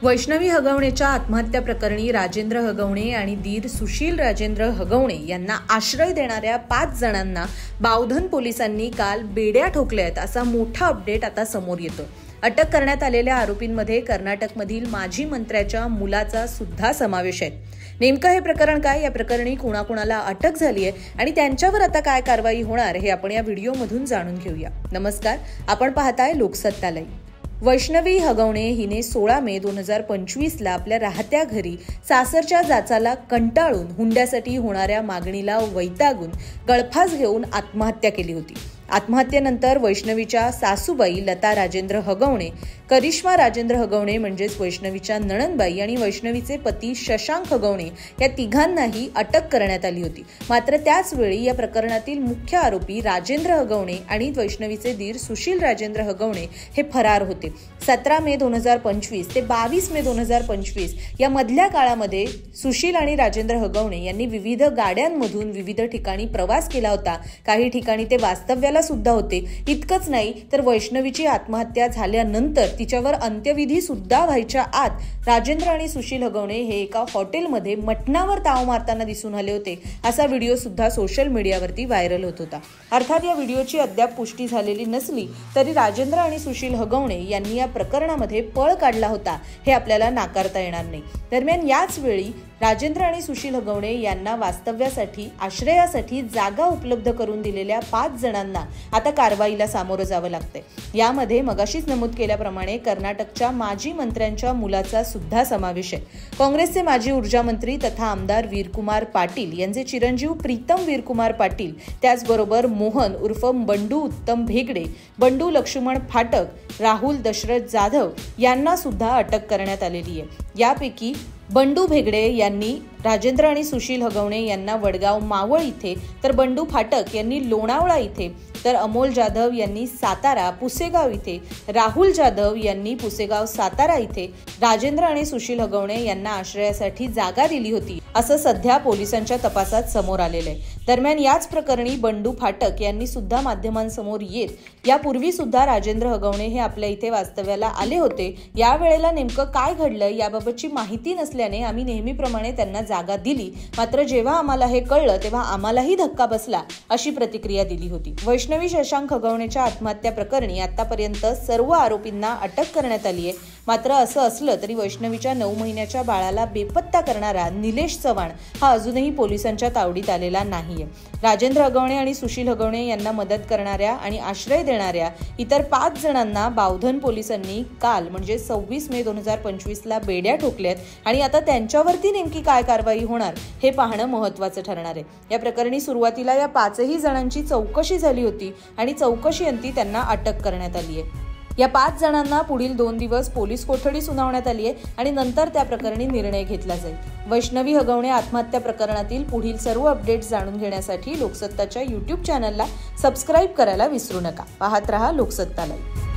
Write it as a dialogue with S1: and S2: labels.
S1: वैष्णवी हगवणेच्या आत्महत्या प्रकरणी राजेंद्र हगवणे आणि दीर सुशील राजेंद्र हगवणे यांना आश्रय देणाऱ्या 5 जणांना बावधन पोलिसांनी काल बेड्या ठोकल्या आहेत असा मोठा अपडेट आता समोर येतो। अटक करण्यात आलेल्या आरोपींमध्ये कर्नाटकमधील माजी मंत्र्याच्या मुलाचा सुद्धा समावेश आहे। नेमकं हे प्रकरण काय, या प्रकरणी कुणाकुणाला अटक झाली आहे आणि त्यांच्यावर आता काय कारवाई होणार हे आपण या व्हिडिओमधून जाणून घेऊया। नमस्कार, आपण पाहताय लोकसत्तालय। वैष्णवी हगवणे हिने 16 मे 2025 ला आपल्या राहत्या घरी सासरच्या जाचाला कंटाळून हुंड्यासाठी होणाऱ्या मागणीला वैतागून गळफास घेऊन आत्महत्या केली होती। आत्महत्येनंतर वैष्णवीच्या सासूबाई लता राजेंद्र हगवणे, करिश्मा राजेंद्र हगवणे म्हणजेच वैष्णवीच्या नणंदबाई आणि वैष्णवीचे पती शशांक हगवणे या तिघांनाही अटक करण्यात आली होती। मात्र त्याच वेळी या प्रकरणातील मुख्य आरोपी राजेंद्र हगवणे आणि वैष्णवीचे दीर सुशील राजेंद्र हगवणे हे फरार होते। 17 मे 2025 ते 22 मे 2025 या मधल्या काळामध्ये सुशील आणि राजेंद्र हगवणे यांनी विविध गाड्यांमधून विविध ठिकाणी प्रवास केला होता। काही ठिकाणी ते वास्तव्याला सुद्धा होते। इतकंच नाही तर वैष्णवीची आत्महत्या झाल्यानंतर तिच्यावर अंत्यविधी सुद्धा व्हायच्या आत राजेंद्र आणि सुशील हगवणे हे एका हॉटेलमध्ये मटणावर ताव मारताना दिसून आले होते असा व्हिडिओ सुद्धा सोशल मीडियावरती व्हायरल होत होता। अर्थात या व्हिडिओची अद्याप पुष्टी झालेली नसली तरी राजेंद्र आणि सुशील हगवणे यांनी या प्रकरणामध्ये पळ काढला होता हे आपल्याला नाकारता येणार नाही। दरम्यान याच वेळी राजेंद्र आणि सुशील हगवणे यांना वास्तव्यासाठी आश्रयासाठी जागा उपलब्ध करून दिलेल्या 5 जणांना आता कारवाईला सामोरं जावं लागतंय। यामध्ये मगाशीच नमूद केल्याप्रमाणे कर्नाटकच्या माजी मंत्र्यांच्या मुलाचा सुद्धा समावेश आहे। काँग्रेसचे माजी ऊर्जा मंत्री तथा आमदार वीरकुमार पाटील यांचे चिरंजीव प्रीतम वीरकुमार पाटील, त्याचबरोबर मोहन उर्फ बंडू उत्तम भेगडे, बंडू लक्ष्मण फाटक, राहुल दशरथ जाधव यांना सुद्धा अटक करण्यात आलेली आहे। यापैकी बंडू भेगडे यांनी राजेंद्र आणि सुशील हगवणे यांना वडगाव मावळ इथे, तर बंडू फाटक यांनी लोणावळा इथे, तर अमोल जाधव यांनी सातारा पुसेगाव इथे, राहुल जाधव यांनी पुसेगाव सातारा इथे राजेंद्र आणि सुशील हगवणे यांना आश्रयासाठी जागा दिली होती असं सध्या पोलिसांच्या तपासात समोर आलेलं आहे। दरम्यान याच प्रकरणी बंडू फाटक यांनी सुद्धा माध्यमांसमोर येत यापूर्वी सुद्धा राजेंद्र हगवणे हे आपल्या इथे वास्तव्याला आले होते, या वेळेला नेमकं काय घडलं याबाबतची माहिती नसल्याने आम्ही नेहमीप्रमाणे त्यांना जागा दिली, मात्र जेव्हा आम्हाला हे कळलं तेव्हा आम्हालाही धक्का बसला अशी प्रतिक्रिया दिली होती। वैष्णवी शशांक हगवणेच्या आत्महत्या प्रकरणी आतापर्यंत सर्व आरोपींना अटक करण्यात आली आहे। मात्र असं असलं तरी वैष्णवीच्या 9 महिन्याच्या बाळाला बेपत्ता करणारा निलेश चव्हाण हा अजूनही पोलिसांच्या तावडीत आलेला नाहीये। राजेंद्र हगवणे आणि सुशील हगवणे यांना मदत करणाऱ्या आणि आश्रय देणाऱ्या इतर 5 जणांना बावधन पोलिसांनी काल म्हणजे 26 मे 2025 ला बेड्या ठोकल्यात आणि आता त्यांच्यावरती नेमकी काय कारवाई होणार हे पाहणं महत्त्वाचं ठरणार आहे। या प्रकरणी सुरुवातीला या 5ही जणांची चौकशी झाली होती आणि चौकशीअंती त्यांना अटक करण्यात आली आहे। या 5 जणांना पुढील 2 दिवस पोलीस कोठडी सुनावण्यात आली आहे आणि नंतर त्या प्रकरणी निर्णय घेतला जाईल। वैष्णवी हगवणे आत्महत्या प्रकरणातील पुढील सर्व अपडेट्स जाणून घेण्यासाठी लोकसत्ताच्या YouTube चॅनलला सबस्क्राईब करायला विसरू नका। पाहत रहा लोकसत्तालय।